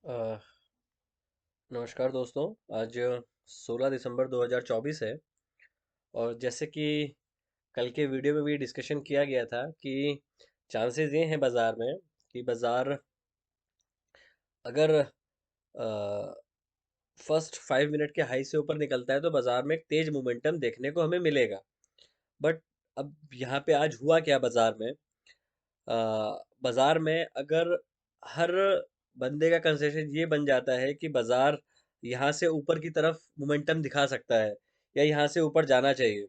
अ, नमस्कार दोस्तों। आज 16 दिसंबर 2024 है। और जैसे कि कल के वीडियो में भी डिस्कशन किया गया था कि चांसेस ये हैं बाज़ार में कि बाज़ार अगर फर्स्ट 5 मिनट के हाई से ऊपर निकलता है तो बाज़ार में एक तेज मोमेंटम देखने को हमें मिलेगा। बट अब यहाँ पे आज हुआ क्या बाज़ार में? बाज़ार में अगर हर बंदे का कंसेशन ये बन जाता है कि बाज़ार यहाँ से ऊपर की तरफ मोमेंटम दिखा सकता है या यहाँ से ऊपर जाना चाहिए,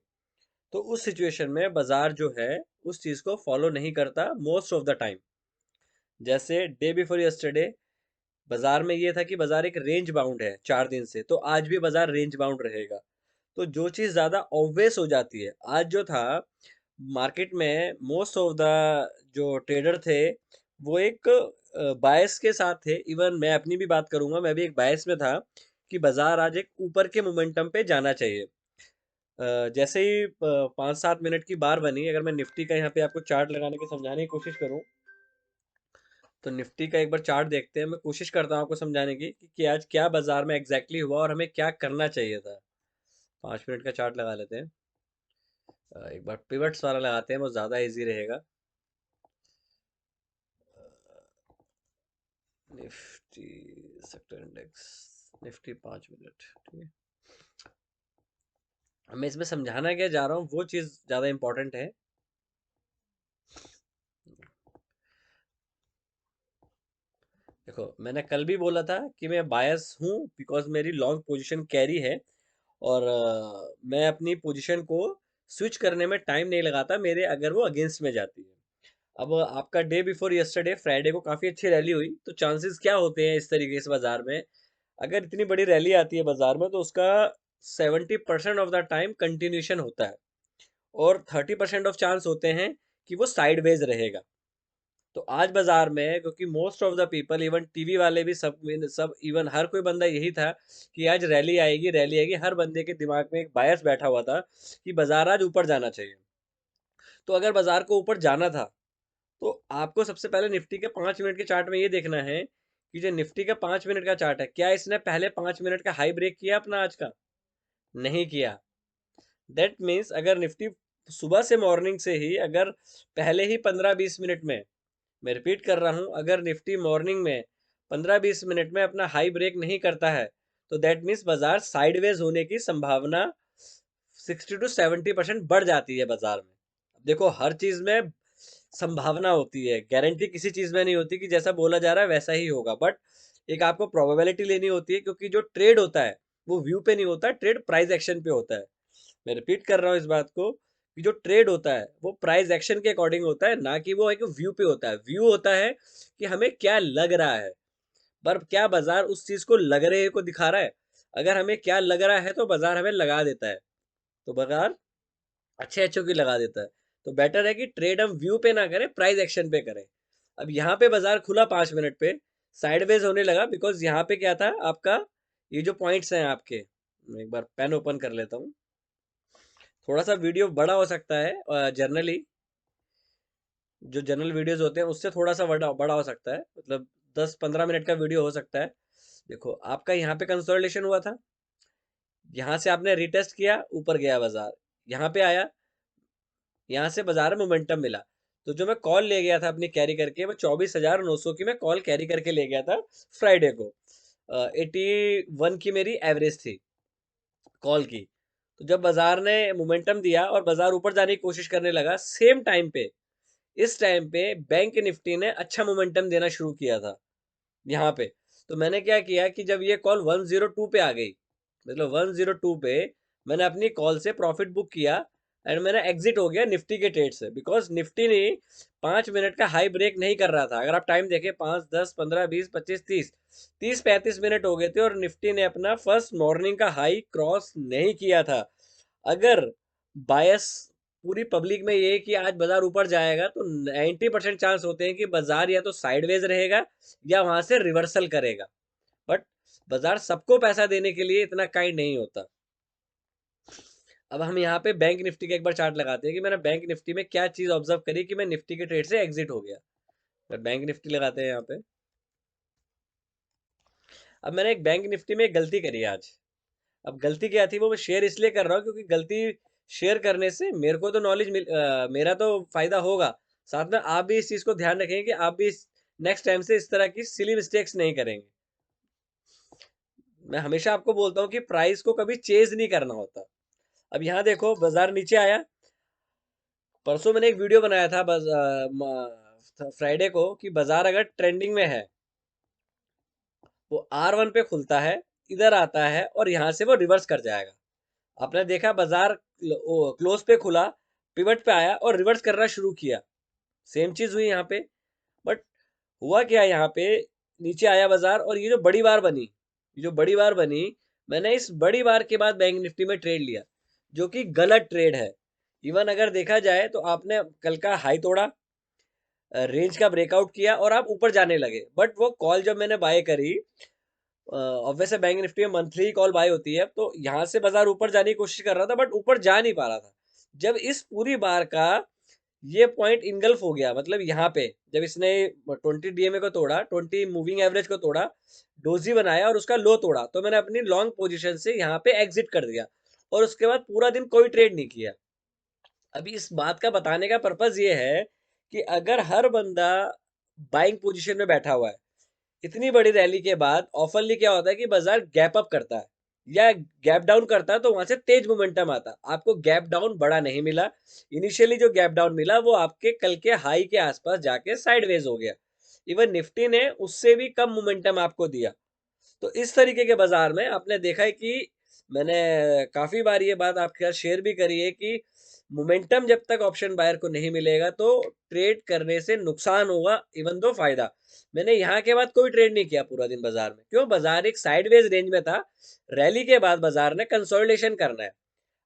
तो उस सिचुएशन में बाज़ार जो है उस चीज़ को फॉलो नहीं करता मोस्ट ऑफ द टाइम। जैसे डे बिफोर यस्टरडे बाज़ार में ये था कि बाज़ार एक रेंज बाउंड है 4 दिन से, तो आज भी बाज़ार रेंज बाउंड रहेगा। तो जो चीज़ ज़्यादा ऑब्वियस हो जाती है, आज जो था मार्केट में मोस्ट ऑफ द जो ट्रेडर थे वो एक बायस के साथ थे। इवन मैं अपनी भी बात करूंगा, मैं भी एक बायस में था कि बाजार आज एक ऊपर के मोमेंटम पे जाना चाहिए। जैसे ही 5-7 मिनट की बार बनी, अगर मैं निफ्टी का यहाँ पे आपको चार्ट लगाने की समझाने की कोशिश करूँ तो निफ्टी का एक बार चार्ट देखते हैं। मैं कोशिश करता हूँ आपको समझाने की कि आज क्या बाजार में एग्जैक्टली हुआ और हमें क्या करना चाहिए था। 5 मिनट का चार्ट लगा लेते हैं। एक बार पिवट्स वाला लगाते हैं, वो ज़्यादा इजी रहेगा। Nifty sector index, Nifty 5 minute, ठीक है। मैं इसमें समझाना क्या जा रहा हूँ वो चीज़ ज़्यादा इंपॉर्टेंट है। देखो, मैंने कल भी बोला था कि मैं बायस हूँ बिकॉज मेरी लॉन्ग पोजीशन कैरी है। और मैं अपनी पोजीशन को स्विच करने में टाइम नहीं लगाता मेरे, अगर वो अगेंस्ट में जाती है। अब आपका डे बिफोर यस्टरडे फ्राइडे को काफ़ी अच्छी रैली हुई, तो चांसेस क्या होते हैं इस तरीके से बाजार में? अगर इतनी बड़ी रैली आती है बाजार में तो उसका 70% ऑफ द टाइम कंटिन्यूशन होता है और 30% ऑफ चांस होते हैं कि वो साइडवेज रहेगा। तो आज बाजार में, क्योंकि most of the people, even TV वाले भी, सब इवन हर कोई बंदा यही था कि आज रैली आएगी रैली आएगी। हर बंदे के दिमाग में एक बायस बैठा हुआ था कि बाजार आज ऊपर जाना चाहिए। तो अगर बाजार को ऊपर जाना था तो आपको सबसे पहले निफ्टी के 5 मिनट के चार्ट में ये देखना है कि जो निफ्टी का 5 मिनट का चार्ट है, क्या इसने पहले 5 मिनट का हाई ब्रेक किया अपना आज का? नहीं किया। दैट मीन्स अगर निफ्टी सुबह से, मॉर्निंग से ही, अगर पहले ही 15-20 मिनट में, मैं रिपीट कर रहा हूं, अगर निफ्टी मॉर्निंग में 15-20 मिनट में अपना हाई ब्रेक नहीं करता है तो दैट मीन्स बाजार साइडवेज होने की संभावना 60 to 70% बढ़ जाती है बाजार में। अब देखो, हर चीज में संभावना होती है, गारंटी किसी चीज में नहीं होती कि जैसा बोला जा रहा है वैसा ही होगा। बट एक आपको प्रोबेबिलिटी लेनी होती है, क्योंकि जो ट्रेड होता है वो व्यू पे नहीं होता, ट्रेड प्राइस एक्शन पे होता है। मैं रिपीट कर रहा हूँ इस बात को कि जो ट्रेड होता है वो प्राइस एक्शन के अकॉर्डिंग होता है, ना कि वो एक व्यू पे होता है। व्यू होता है कि हमें क्या लग रहा है, पर क्या बाजार उस चीज को लग रहे को दिखा रहा है? अगर हमें क्या लग रहा है तो बाजार हमें लगा देता है, तो बाजार अच्छे अच्छों की लगा देता है। तो बेटर है कि ट्रेड हम व्यू पे ना करें, प्राइस एक्शन पे करें। अब यहाँ पे बाजार खुला 5 मिनट पे, साइडवेज होने लगा बिकॉज यहाँ पे क्या था आपका, ये जो पॉइंट्स हैं आपके, मैं एक बार पेन ओपन कर लेता हूँ। थोड़ा सा वीडियो बड़ा हो सकता है, जनरली जो जनरल वीडियोस होते हैं उससे थोड़ा सा बड़ा बड़ा हो सकता है, मतलब 10-15 मिनट का वीडियो हो सकता है। देखो, आपका यहाँ पे कंसोलिडेशन हुआ था, यहाँ से आपने रिटेस्ट किया, ऊपर गया बाजार, यहाँ पे आया, यहाँ से बाजार में मोमेंटम मिला। तो जो मैं कॉल ले गया था अपनी कैरी करके, वो 24,900 की मैं कॉल कैरी करके ले गया था फ्राइडे को। 81 की मेरी एवरेज थी कॉल की। तो जब बाजार ने मोमेंटम दिया और बाजार ऊपर जाने की कोशिश करने लगा, सेम टाइम पे, इस टाइम पे बैंक निफ्टी ने अच्छा मोमेंटम देना शुरू किया था यहाँ पे। तो मैंने क्या किया कि जब ये कॉल 102 पे आ गई, मतलब 102 पे, मैंने अपनी कॉल से प्रॉफिट बुक किया एंड मेरा एग्जिट हो गया निफ्टी के ट्रेड से। बिकॉज निफ्टी ने 5 मिनट का हाई ब्रेक नहीं कर रहा था। अगर आप टाइम देखें, 5, 10, 15, 20, 25, 30, 30-35 मिनट हो गए थे और निफ्टी ने अपना फर्स्ट मॉर्निंग का हाई क्रॉस नहीं किया था। अगर बायस पूरी पब्लिक में ये है कि आज बाजार ऊपर जाएगा, तो 90% चांस होते हैं कि बाजार या तो साइडवेज रहेगा या वहां से रिवर्सल करेगा। बट बाजार सबको पैसा देने के लिए इतना काइंड नहीं होता। अब हम यहाँ पे बैंक निफ्टी का एक बार चार्ट लगाते हैं कि मैंने बैंक निफ्टी में क्या चीज ऑब्जर्व करी कि मैं निफ्टी के ट्रेड से एग्जिट हो गया। बैंक निफ्टी लगाते हैं यहाँ पे। अब मैंने एक बैंक निफ्टी में एक गलती करी आज। अब गलती क्या थी वो मैं शेयर इसलिए कर रहा हूँ क्योंकि गलती शेयर करने से मेरे को तो नॉलेज मेरा तो फायदा होगा। साथ में आप भी इस चीज को ध्यान रखेंगे कि आप भी नेक्स्ट टाइम से इस तरह की सिली मिस्टेक्स नहीं करेंगे। मैं हमेशा आपको बोलता हूँ कि प्राइस को कभी चेज नहीं करना होता। अब यहाँ देखो बाजार नीचे आया। परसों मैंने एक वीडियो बनाया था फ्राइडे को कि बाजार अगर ट्रेंडिंग में है, वो R1 पे खुलता है, इधर आता है और यहाँ से वो रिवर्स कर जाएगा। आपने देखा बाजार क्लोज पे खुला, पिवट पे आया और रिवर्स करना शुरू किया। सेम चीज हुई यहाँ पे। बट हुआ क्या यहाँ पे, नीचे आया बाजार और ये जो बड़ी बार बनी, ये जो बड़ी बार बनी, मैंने इस बड़ी बार के बाद बैंक निफ्टी में ट्रेड लिया, जो कि गलत ट्रेड है। इवन अगर देखा जाए तो आपने कल का हाई तोड़ा, रेंज का ब्रेकआउट किया और आप ऊपर जाने लगे। बट वो कॉल जब मैंने बाय करी, ऑब्वियस है बैंक निफ्टी में मंथली कॉल बाय होती है, तो यहाँ से बाजार ऊपर जाने की कोशिश कर रहा था बट ऊपर जा नहीं पा रहा था। जब इस पूरी बार का ये पॉइंट इनगल्फ हो गया, मतलब यहाँ पे जब इसने 20 डीएमए को तोड़ा, 20 मूविंग एवरेज को तोड़ा, डोजी बनाया और उसका लो तोड़ा, तो मैंने अपनी लॉन्ग पोजीशन से यहाँ पे एग्जिट कर दिया और उसके बाद पूरा दिन कोई ट्रेड नहीं किया। अभी इस बात का बताने का पर्पज ये है कि अगर हर बंदा बाइंग पोजीशन में बैठा हुआ है, इतनी बड़ी रैली के बाद ऑफरली क्या होता है कि बाजार गैप अप करता है या गैप डाउन करता है, तो वहां से तेज मोमेंटम आता है। आपको गैप डाउन बड़ा नहीं मिला। इनिशियली जो गैप डाउन मिला वो आपके कल के हाई के आसपास जाके साइडवेज हो गया। इवन निफ्टी ने उससे भी कम मोमेंटम आपको दिया। तो इस तरीके के बाजार में आपने देखा है कि मैंने काफी बार ये बात आपके साथ शेयर भी करी है कि मोमेंटम जब तक ऑप्शन बायर को नहीं मिलेगा तो ट्रेड करने से नुकसान होगा, इवन दो फायदा। मैंने यहाँ के बाद कोई ट्रेड नहीं किया पूरा दिन बाजार में। क्यों? बाजार एक साइडवेज रेंज में था। रैली के बाद बाजार ने कंसोलिडेशन करना है।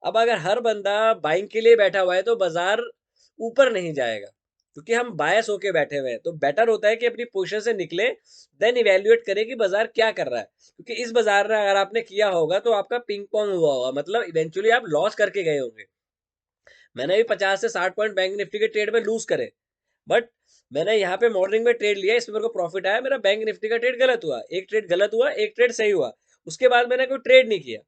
अब अगर हर बंदा बाइंग के लिए बैठा हुआ है तो बाजार ऊपर नहीं जाएगा, क्योंकि हम बायस होके बैठे हुए हैं। तो बेटर होता है कि अपनी पोजीशन से निकले, देन इवेल्युएट करें कि बाजार क्या कर रहा है। क्योंकि इस बाजार में अगर आपने किया होगा तो आपका पिंग पोंग हुआ होगा, मतलब इवेंचुअली आप लॉस करके गए होंगे। मैंने भी 50 से 60 पॉइंट बैंक निफ्टी के ट्रेड में लूज करे, बट मैंने यहाँ पे मॉर्निंग में ट्रेड लिया, इसमें मेरे को प्रॉफिट आया। मेरा बैंक निफ्टी का ट्रेड गलत हुआ, एक ट्रेड गलत हुआ, एक ट्रेड सही हुआ। उसके बाद मैंने कोई ट्रेड नहीं किया,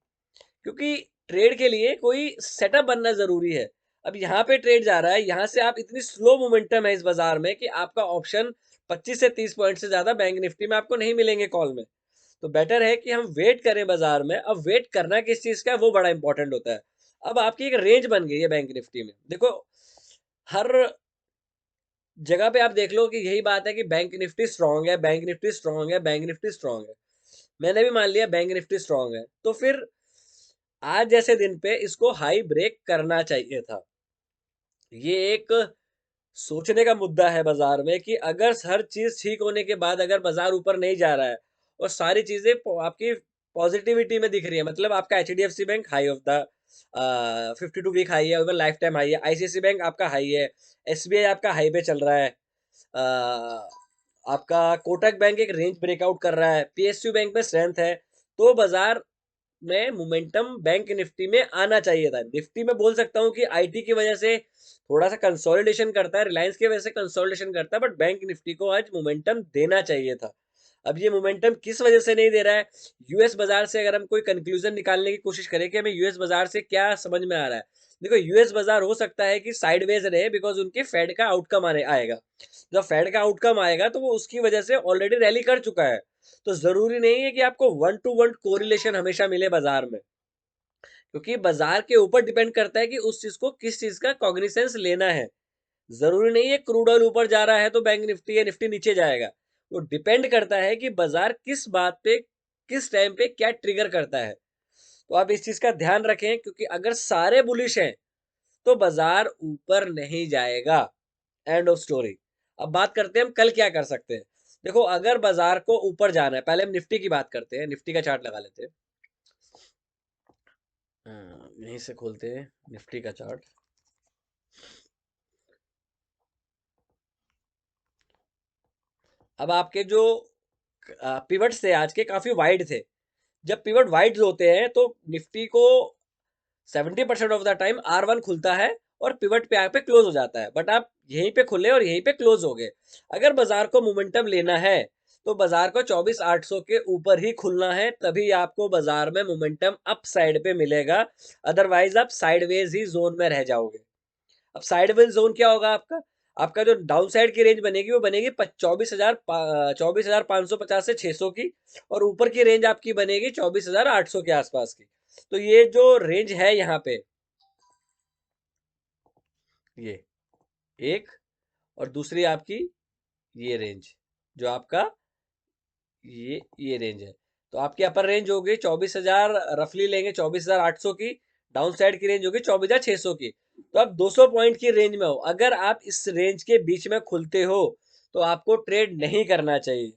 क्योंकि ट्रेड के लिए कोई सेटअप बनना जरूरी है। अब यहाँ पे ट्रेड जा रहा है, यहाँ से आप इतनी स्लो मोमेंटम है इस बाजार में कि आपका ऑप्शन 25 से 30 पॉइंट से ज्यादा बैंक निफ्टी में आपको नहीं मिलेंगे कॉल में। तो बेटर है कि हम वेट करें बाजार में। अब वेट करना किस चीज का है वो बड़ा इंपॉर्टेंट होता है। अब आपकी एक रेंज बन गई है बैंक निफ्टी में। देखो, हर जगह पे आप देख लो कि यही बात है कि बैंक निफ्टी स्ट्रांग है, बैंक निफ्टी स्ट्रांग है, बैंक निफ्टी स्ट्रांग है। मैंने भी मान लिया बैंक निफ्टी स्ट्रांग है, तो फिर आज जैसे दिन पे इसको हाई ब्रेक करना चाहिए था। ये एक सोचने का मुद्दा है बाजार में कि अगर हर चीज ठीक होने के बाद अगर बाजार ऊपर नहीं जा रहा है और सारी चीजें आपकी पॉजिटिविटी में दिख रही है, मतलब आपका HDFC bank high of the 52 week high है, इवन लाइफ टाइम हाई है, आईसीआईसी बैंक आपका हाई है, एसबीआई आपका हाई पे चल रहा है, आपका कोटक बैंक एक रेंज ब्रेकआउट कर रहा है, पीएसयू बैंक में स्ट्रेंथ है। तो बाजार में मोमेंटम बैंक निफ्टी में आना चाहिए था। निफ्टी में बोल सकता हूँ कि आईटी की वजह से थोड़ा सा कंसोलिडेशन करता है, रिलायंस की वजह से कंसोलिडेशन करता है, बट बैंक निफ्टी को आज मोमेंटम देना चाहिए था। अब ये मोमेंटम किस वजह से नहीं दे रहा है? यूएस बाजार से अगर हम कोई कंक्लूजन निकालने की कोशिश करें कि हमें यूएस बाजार से क्या समझ में आ रहा है, देखो यूएस बाजार हो सकता है कि साइडवेज रहे बिकॉज उनके फेड का आउटकम आएगा। जब फेड का आउटकम आएगा तो वो उसकी वजह से ऑलरेडी रैली कर चुका है। तो जरूरी नहीं है कि आपको 1-to-1 कोरिलेशन हमेशा मिले बाजार में, क्योंकि बाजार के ऊपर डिपेंड करता है कि उस चीज को किस चीज का कॉग्निसेंस लेना है। जरूरी नहीं है क्रूड ऑयल ऊपर जा रहा है तो बैंक निफ्टी या निफ्टी नीचे जाएगा। वो डिपेंड करता है कि बाजार किस बात पे किस टाइम पे क्या ट्रिगर करता है। तो आप इस चीज का ध्यान रखें, क्योंकि अगर सारे बुलिश हैं तो बाजार ऊपर नहीं जाएगा। End of story. अब बात करते हैं हम कल क्या कर सकते हैं। देखो, अगर बाजार को ऊपर जाना है, पहले हम निफ्टी की बात करते हैं, निफ्टी का चार्ट लगा लेते हैं। यहीं से खोलते हैं निफ्टी का चार्ट। अब आपके जो पिवट्स थे आज के काफी वाइड थे। जब पिवट वाइड होते हैं तो निफ्टी को 70% ऑफ द टाइम R1 खुलता है और पिवट पे आके क्लोज हो जाता है, बट आप यहीं पे खुले और यहीं पे क्लोज हो गए। अगर बाजार को मोमेंटम लेना है तो बाजार को 24,800 के ऊपर ही खुलना है, तभी आपको बाजार में मोमेंटम अप साइड पे मिलेगा, अदरवाइज आप साइडवेज ही जोन में रह जाओगे। अब साइडवेज जोन क्या होगा आपका? आपका जो डाउन साइड की रेंज बनेगी वो बनेगी 24,550 से 600 की, और ऊपर की रेंज आपकी बनेगी 24,800 के आसपास की। तो ये जो रेंज है यहाँ पे, ये एक, और दूसरी आपकी ये रेंज, जो आपका ये रेंज है। तो आपकी अपर रेंज हो गई 24,000, रफली लेंगे 24,800 की, डाउन साइड की रेंज होगी 24,600 की। तो आप 200 पॉइंट की रेंज में हो, अगर आप इस रेंज के बीच में खुलते हो तो आपको ट्रेड नहीं करना चाहिए।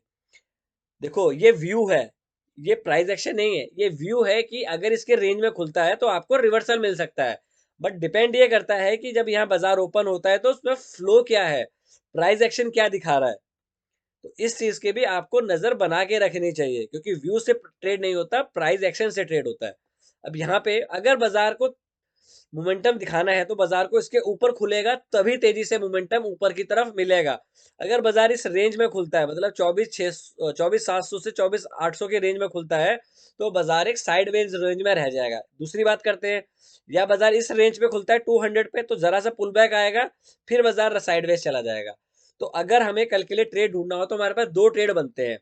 देखो ये व्यू है, ये प्राइस एक्शन नहीं है, ये व्यू है कि अगर इसके रेंज में खुलता है तो आपको रिवर्सल मिल सकता है। बट डिपेंड ये करता है कि जब यहाँ बाजार ओपन होता है तो उसमें फ्लो क्या है, प्राइस एक्शन क्या दिखा रहा है। तो इस चीज के भी आपको नजर बना के रखनी चाहिए, क्योंकि व्यू से ट्रेड नहीं होता, प्राइस एक्शन से ट्रेड होता है। अब यहाँ पे अगर बाजार को मोमेंटम दिखाना है तो बाजार को इसके ऊपर खुलेगा, तभी तेजी से मोमेंटम ऊपर की तरफ मिलेगा। अगर बाजार इस रेंज में खुलता है, मतलब 24,700 से 24,800 के रेंज में खुलता है, तो बाजार एक साइडवेज रेंज में रह जाएगा। दूसरी बात करते हैं, या बाजार इस रेंज पे खुलता है 200 पे, तो जरा सा पुल बैक आएगा, फिर बाजार साइडवेज चला जाएगा। तो अगर हमें कल के लिए ट्रेड ढूंढना हो तो हमारे पास दो ट्रेड बनते हैं।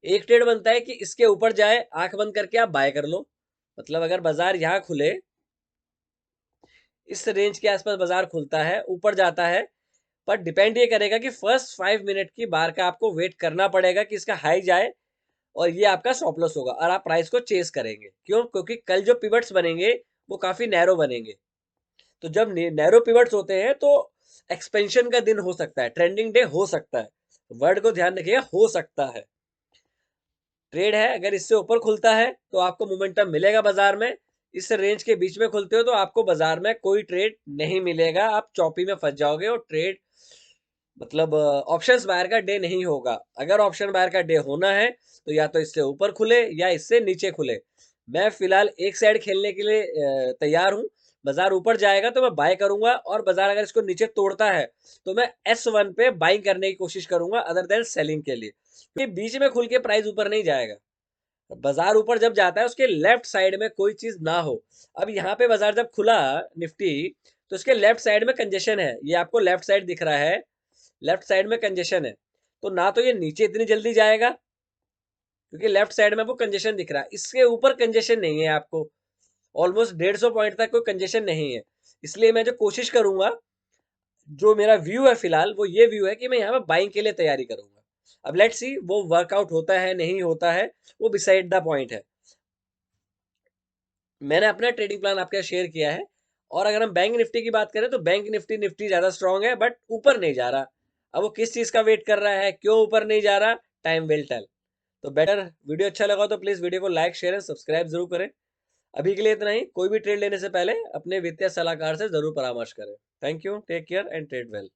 एक ट्रेड बनता है कि इसके ऊपर जाए, आंख बंद करके आप बाय कर लो, मतलब अगर बाजार यहाँ खुले, इस रेंज के आसपास बाजार खुलता है, ऊपर जाता है, पर डिपेंड ये करेगा कि फर्स्ट 5 मिनट की बार का आपको वेट करना पड़ेगा कि इसका हाई जाए, और ये आपका स्टॉप लॉस होगा, और आप प्राइस को चेस करेंगे। क्यों? क्योंकि कल जो पिवट्स बनेंगे वो काफी नैरो बनेंगे। तो जब नैरो पिवट्स होते हैं तो एक्सपेंशन का दिन हो सकता है, ट्रेंडिंग डे हो सकता है, वर्ड को ध्यान रखिएगा, हो सकता है। ट्रेड है, अगर इससे ऊपर खुलता है तो आपको मोमेंटम मिलेगा बाजार में, इस रेंज के बीच में खुलते हो तो आपको बाजार में कोई ट्रेड नहीं मिलेगा, आप चौपी में फंस जाओगे, और ट्रेड मतलब ऑप्शंस बायर का डे नहीं होगा। अगर ऑप्शन बायर का डे होना है तो या तो इससे ऊपर खुले या इससे नीचे खुले। मैं फिलहाल एक साइड खेलने के लिए तैयार हूं। बाजार ऊपर जाएगा तो मैं बाय करूंगा, और बाजार अगर इसको नीचे तोड़ता है तो मैं S1 पे बाइंग करने की कोशिश करूंगा, अदर देन सेलिंग के लिए, क्योंकि बीच में खुल के प्राइस ऊपर नहीं जाएगा। बाजार ऊपर जब जाता है उसके लेफ्ट साइड में कोई चीज ना हो। अब यहाँ पे बाजार जब खुला निफ्टी, तो इसके लेफ्ट साइड में कंजेशन है, ये आपको लेफ्ट साइड दिख रहा है, लेफ्ट साइड में कंजेशन है। तो ना तो ये नीचे इतनी जल्दी जाएगा, क्योंकि लेफ्ट साइड में वो कंजेशन दिख रहा है, इसके ऊपर कंजेशन नहीं है आपको, ऑलमोस्ट 150 पॉइंट तक कोई कंजेशन नहीं है। इसलिए मैं जो कोशिश करूंगा, जो मेरा व्यू है फिलहाल, वो ये व्यू है कि मैं यहाँ पे बाइंग के लिए तैयारी करूंगा। अब लेट्स सी वो वर्कआउट होता है नहीं होता है, वो बिसाइड द पॉइंट है। मैंने अपना ट्रेडिंग प्लान आपके साथ शेयर किया है। और अगर हम बैंक निफ्टी की बात करें तो बैंक निफ्टी निफ्टी ज्यादा स्ट्रांग है, बट ऊपर नहीं जा रहा। अब वो किस चीज का वेट कर रहा है, क्यों ऊपर नहीं जा रहा, टाइम विल टेल। तो बेटर, वीडियो अच्छा लगा तो प्लीज वीडियो को लाइक शेयर एंड सब्सक्राइब जरूर करें। अभी के लिए इतना ही। कोई भी ट्रेड लेने से पहले अपने वित्तीय सलाहकार से जरूर परामर्श करें। Thank you, take care and trade well.